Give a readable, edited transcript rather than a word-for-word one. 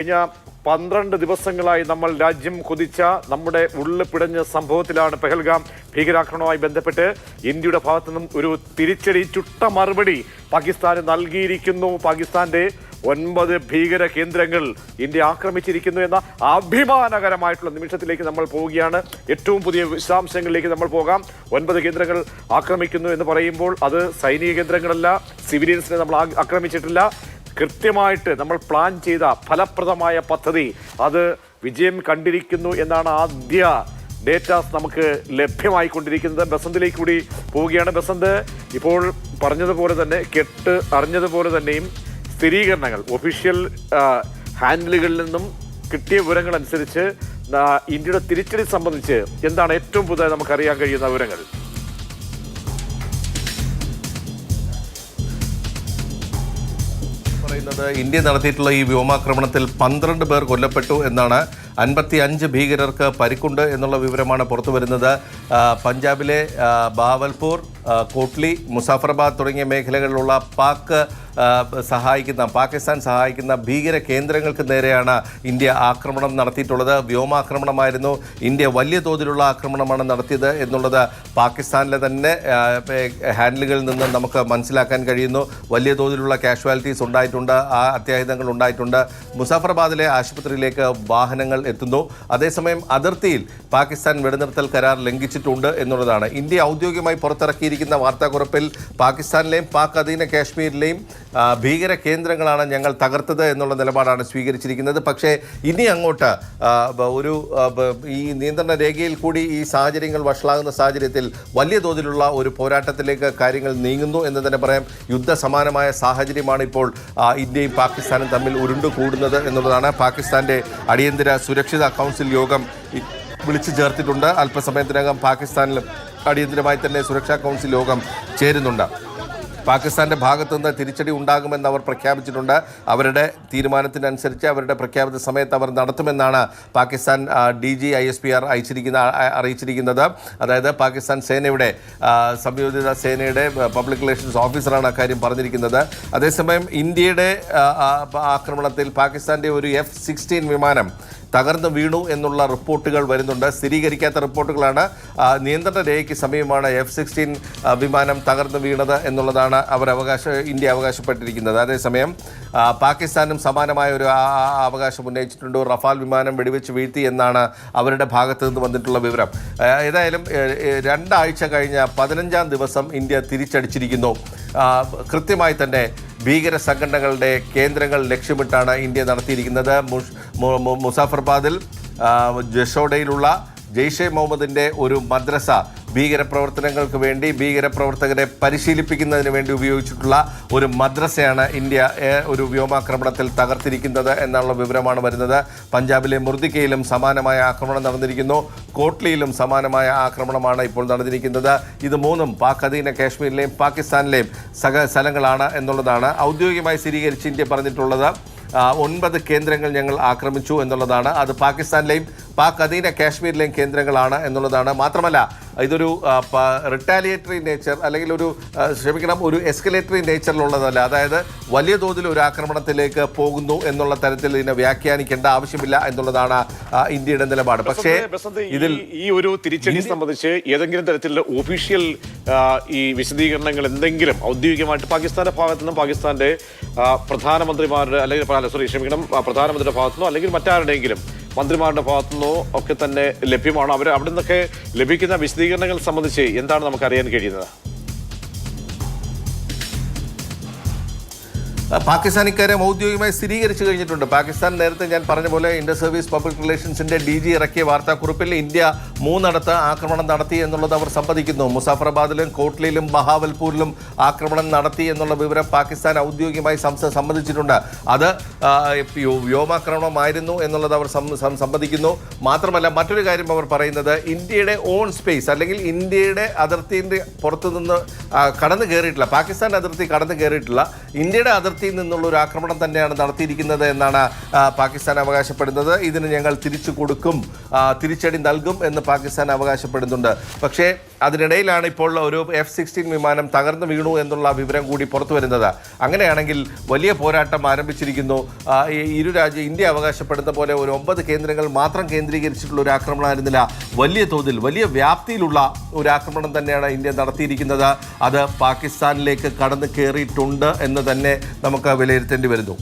കഴിഞ്ഞ 12 ദിവസങ്ങളായി നമ്മൾ രാജ്യം കൊതിച്ച നമ്മുടെ ഉള്ളിൽ പിടഞ്ഞ സംഭവത്തിലാണ് പെഹൽഗാം ഭീകരാക്രമണവുമായി ബന്ധപ്പെട്ട് ഇന്ത്യയുടെ ഭാഗത്തു നിന്നും ഒരു തിരിച്ചടി ചുട്ട മറുപടി പാകിസ്ഥാന് നൽകിയിരിക്കുന്നു. പാകിസ്ഥാന്റെ 9 ഭീകര കേന്ദ്രങ്ങൾ ഇന്ത്യ ആക്രമിച്ചിരിക്കുന്നു എന്ന അഭിമാനകരമായിട്ടുള്ള നിമിഷത്തിലേക്ക് നമ്മൾ പോവുകയാണ്. ഏറ്റവും പുതിയ വിശദാംശങ്ങളിലേക്ക് നമ്മൾ പോകാം. 9 കേന്ദ്രങ്ങൾ ആക്രമിക്കുന്നു എന്ന് പറയുമ്പോൾ അത് സൈനിക കേന്ദ്രങ്ങളല്ല, സിവിലിയൻസിനെ നമ്മൾ ആക്രമിച്ചിട്ടില്ല. കൃത്യമായിട്ട് നമ്മൾ പ്ലാൻ ചെയ്ത ഫലപ്രദമായ പദ്ധതി അത് വിജയം കണ്ടിരിക്കുന്നു എന്നാണ് ആദ്യ ഡേറ്റാസ് നമുക്ക് ലഭ്യമായിക്കൊണ്ടിരിക്കുന്നത്. ബസന്തിലേക്ക് കൂടി പോവുകയാണ്. ബസന്ത്, ഇപ്പോൾ പറഞ്ഞതുപോലെ തന്നെ അറിഞ്ഞതുപോലെ തന്നെയും സ്ഥിരീകരണങ്ങൾ ഒഫീഷ്യൽ ഹാൻഡിലുകളിൽ നിന്നും കിട്ടിയ വിവരങ്ങൾ അനുസരിച്ച് ഇന്ത്യയുടെ തിരിച്ചടി സംബന്ധിച്ച് എന്താണ് ഏറ്റവും പുതുതായി നമുക്കറിയാൻ കഴിയുന്ന വിവരങ്ങൾ? ഇന്ത്യ നടത്തിയിട്ടുള്ള ഈ വ്യോമാക്രമണത്തിൽ 12 പേർ കൊല്ലപ്പെട്ടു എന്നാണ്. 55 ഭീകരർക്ക് പരിക്കുണ്ട് എന്നുള്ള വിവരമാണ് പുറത്തു വരുന്നത്. പഞ്ചാബിലെ ബാവൽപൂർ, കോട്ട്ലി, മുസാഫറാബാദ് തുടങ്ങിയ മേഖലകളിലുള്ള പാകിസ്ഥാൻ സഹായിക്കുന്ന ഭീകര കേന്ദ്രങ്ങൾക്ക് നേരെയാണ് ഇന്ത്യ ആക്രമണം നടത്തിയിട്ടുള്ളത്. വ്യോമാക്രമണമായിരുന്നു. ഇന്ത്യ വലിയ തോതിലുള്ള ആക്രമണമാണ് നടത്തിയത് എന്നുള്ളത് പാകിസ്ഥാനിലെ തന്നെ ഹാൻഡിലുകളിൽ നിന്ന് നമുക്ക് മനസ്സിലാക്കാൻ കഴിയുന്നു. വലിയ തോതിലുള്ള കാഷ്വാലിറ്റീസ് ഉണ്ടായിട്ടുണ്ട്, അത്യാഹിതങ്ങൾ ഉണ്ടായിട്ടുണ്ട്. മുസാഫറാബാദിലെ ആശുപത്രിയിലേക്ക് വാഹനങ്ങൾ എത്തുന്നു. അതേസമയം അതിർത്തിയിൽ പാകിസ്ഥാൻ വെടിനിർത്തൽ കരാർ ലംഘിച്ചിട്ടുണ്ട് എന്നുള്ളതാണ്. ഇന്ത്യ ഔദ്യോഗികമായി പുറത്തിറക്കിയിരിക്കുന്ന വാർത്താക്കുറിപ്പിൽ പാകിസ്ഥാനിലെയും പാക് അധീന കാശ്മീരിലെയും ഭീകര കേന്ദ്രങ്ങളാണ് ഞങ്ങൾ തകർത്തത് എന്നുള്ള നിലപാടാണ് സ്വീകരിച്ചിരിക്കുന്നത്. പക്ഷേ ഇനി അങ്ങോട്ട് ഈ നിയന്ത്രണ രേഖയിൽ കൂടി ഈ സാഹചര്യങ്ങൾ വഷളാകുന്ന സാഹചര്യത്തിൽ വലിയ തോതിലുള്ള ഒരു പോരാട്ടത്തിലേക്ക് കാര്യങ്ങൾ നീങ്ങുന്നു എന്ന് തന്നെ പറയാം. യുദ്ധസമാനമായ സാഹചര്യമാണ് ഇപ്പോൾ ഇന്ത്യയും പാകിസ്ഥാനും തമ്മിൽ ഉരുണ്ടുകൂടുന്നത് എന്നുള്ളതാണ്. പാകിസ്ഥാന്റെ അടിയന്തര സുരക്ഷിത കൗൺസിൽ യോഗം വിളിച്ചു ചേർത്തിട്ടുണ്ട്. അല്പസമയത്തിനകം പാകിസ്ഥാനിലും അടിയന്തരമായി തന്നെ സുരക്ഷാ കൗൺസിൽ യോഗം ചേരുന്നുണ്ട്. പാകിസ്ഥാന്റെ ഭാഗത്തു നിന്ന് തിരിച്ചടി ഉണ്ടാകുമെന്ന് അവർ പ്രഖ്യാപിച്ചിട്ടുണ്ട്. അവരുടെ തീരുമാനത്തിനനുസരിച്ച് അവരുടെ പ്രഖ്യാപിത സമയത്ത് അവർ നടത്തുമെന്നാണ് പാകിസ്ഥാൻ DG ISPR അറിയിച്ചിരിക്കുന്നത്. അതായത് പാകിസ്ഥാൻ സേനയുടെ സംയോജിത സേനയുടെ പബ്ലിക് റിലേഷൻസ് ഓഫീസറാണ് അക്കാര്യം പറഞ്ഞിരിക്കുന്നത്. അതേസമയം ഇന്ത്യയുടെ ആക്രമണത്തിൽ പാകിസ്ഥാന്റെ ഒരു F-16 വിമാനം തകർന്നു വീണു എന്നുള്ള റിപ്പോർട്ടുകൾ വരുന്നുണ്ട്. സ്ഥിരീകരിക്കാത്ത റിപ്പോർട്ടുകളാണ്. നിയന്ത്രണ രേഖയ്ക്ക് സമീപമാണ് F-16 വിമാനം തകർന്നു വീണത് എന്നുള്ളതാണ് ഇന്ത്യ അവകാശപ്പെട്ടിരിക്കുന്നത്. അതേസമയം പാകിസ്ഥാനും സമാനമായ ഒരു അവകാശം ഉന്നയിച്ചിട്ടുണ്ട്. റഫാൽ വിമാനം വെടിവെച്ച് വീഴ്ത്തി എന്നാണ് അവരുടെ ഭാഗത്തു നിന്ന് വന്നിട്ടുള്ള വിവരം. ഏതായാലും 2 ആഴ്ച കഴിഞ്ഞ 15-ാം ദിവസം ഇന്ത്യ തിരിച്ചടിച്ചിരിക്കുന്നു. കൃത്യമായി തന്നെ ഭീകര സംഘടനകളുടെ കേന്ദ്രങ്ങൾ ലക്ഷ്യമിട്ടാണ് ഇന്ത്യ നടത്തിയിരിക്കുന്നത്. മുസാഫർബാദിൽ ജഷോഡയിലുള്ള ജെയ്ഷെ മുഹമ്മദിൻ്റെ ഒരു മദ്രസ ഭീകരപ്രവർത്തനങ്ങൾക്ക് വേണ്ടി ഭീകരപ്രവർത്തകരെ പരിശീലിപ്പിക്കുന്നതിന് വേണ്ടി ഉപയോഗിച്ചിട്ടുള്ള ഒരു മദ്രസയാണ് ഇന്ത്യ ഒരു വ്യോമാക്രമണത്തിൽ തകർത്തിരിക്കുന്നത് എന്നുള്ള വിവരമാണ് വരുന്നത്. പഞ്ചാബിലെ മുർദിക്കയിലും സമാനമായ ആക്രമണം നടന്നിരിക്കുന്നു. കോട്ട്ലിയിലും സമാനമായ ആക്രമണമാണ് ഇപ്പോൾ നടന്നിരിക്കുന്നത്. ഇത് 3ഉം പാക് അധീന കാശ്മീരിലെയും പാകിസ്ഥാനിലെയും സ്ഥലങ്ങളാണ് എന്നുള്ളതാണ് ഔദ്യോഗികമായി സ്ഥിരീകരിച്ച് ഇന്ത്യ പറഞ്ഞിട്ടുള്ളത്. 9 കേന്ദ്രങ്ങൾ ഞങ്ങൾ ആക്രമിച്ചു എന്നുള്ളതാണ്. അത് പാകിസ്ഥാനിലെയും പാക് അധീന കാശ്മീരിലെയും കേന്ദ്രങ്ങളാണ് എന്നുള്ളതാണ്. മാത്രമല്ല ഇതൊരു റിട്ടാലിയേറ്ററി നേച്ചർ അല്ലെങ്കിൽ ഒരു എസ്കലേറ്ററി നേച്ചറിലുള്ളതല്ല. അതായത് വലിയ തോതിൽ ഒരു ആക്രമണത്തിലേക്ക് പോകുന്നു എന്നുള്ള തരത്തിൽ ഇതിനെ വ്യാഖ്യാനിക്കേണ്ട ആവശ്യമില്ല എന്നുള്ളതാണ് ഇന്ത്യയുടെ നിലപാട്. പക്ഷേ ഇതിൽ ഈ ഒരു തിരിച്ചടി സംബന്ധിച്ച് ഏതെങ്കിലും തരത്തിലുള്ള ഒഫീഷ്യൽ ഈ വിശദീകരണങ്ങൾ എന്തെങ്കിലും ഔദ്യോഗികമായിട്ട് പാകിസ്ഥാന്റെ ഭാഗത്തു നിന്നും പാകിസ്ഥാന്റെ പ്രധാനമന്ത്രിമാരുടെ പ്രധാനമന്ത്രിയുടെ ഭാഗത്തുനിന്നോ അല്ലെങ്കിൽ മറ്റാരുടെയെങ്കിലും മന്ത്രിമാരുടെ ഭാഗത്തുനിന്നോ ഒക്കെ തന്നെ ലഭ്യമാണോ? അവിടെ നിന്നൊക്കെ ലഭിക്കുന്ന വിശദീകരണങ്ങൾ സംബന്ധിച്ച് എന്താണ് നമുക്ക് അറിയാൻ കഴിയുന്നത്? പാകിസ്ഥാൻ ഇക്കാര്യം ഔദ്യോഗികമായി സ്ഥിരീകരിച്ചു കഴിഞ്ഞിട്ടുണ്ട്. പാകിസ്ഥാൻ നേരത്തെ ഞാൻ പറഞ്ഞ പോലെ ഇന്റർ സർവീസ് പബ്ലിക് റിലേഷൻസിന്റെ DG ഇറക്കിയ വാർത്താക്കുറിപ്പിൽ ഇന്ത്യ 3 ആക്രമണം നടത്തി എന്നുള്ളത് അവർ സമ്മതിക്കുന്നു. മുസാഫറാബാദിലും കോട്ട്ലിയിലും ബഹാവൽപൂരിലും ആക്രമണം നടത്തി എന്നുള്ള വിവരം പാകിസ്ഥാൻ ഔദ്യോഗികമായി സമ്മതിച്ചിട്ടുണ്ട്. അത് വ്യോമാക്രമണമായിരുന്നു എന്നുള്ളത് അവർ സമ്മതിക്കുന്നു. മാത്രമല്ല മറ്റൊരു കാര്യം അവർ പറയുന്നത് ഇന്ത്യയുടെ ഓൺ സ്പേസ് അല്ലെങ്കിൽ ഇന്ത്യയുടെ അതിർത്തിൻ്റെ പുറത്തുനിന്ന് കടന്നു കയറിയിട്ടില്ല, പാകിസ്ഥാൻ അതിർത്തി കടന്നു കയറിയിട്ടില്ല, ഇന്ത്യയുടെ അതിർത്തി നിന്നുള്ള ഒരു ആക്രമണം തന്നെയാണ് നടത്തിയിരിക്കുന്നത് എന്നാണ് പാകിസ്ഥാൻ അവകാശപ്പെടുന്നത്. ഇതിന് ഞങ്ങൾ തിരിച്ചു കൊടുക്കും, തിരിച്ചടി നൽകും എന്ന് പാകിസ്ഥാൻ അവകാശപ്പെടുന്നുണ്ട്. പക്ഷേ അതിനിടയിലാണ് ഇപ്പോൾ ഒരു F-16 വിമാനം തകർന്നു വീണു എന്നുള്ള വിവരം കൂടി പുറത്തു വരുന്നത്. അങ്ങനെയാണെങ്കിൽ വലിയ പോരാട്ടം ആരംഭിച്ചിരിക്കുന്നു. ഇന്ത്യ അവകാശപ്പെടുന്ന പോലെ ഒരു 9 കേന്ദ്രങ്ങൾ മാത്രം കേന്ദ്രീകരിച്ചിട്ടുള്ള ഒരു ആക്രമണമായിരുന്നില്ല. വലിയ തോതിൽ വലിയ വ്യാപ്തിയിലുള്ള ഒരു ആക്രമണം തന്നെയാണ് ഇന്ത്യ നടത്തിയിരിക്കുന്നത്. അത് പാകിസ്ഥാനിലേക്ക് കടന്നു കയറിയിട്ടുണ്ട് എന്ന് തന്നെ നമുക്ക് വിലയിരുത്തേണ്ടി വരുന്നു.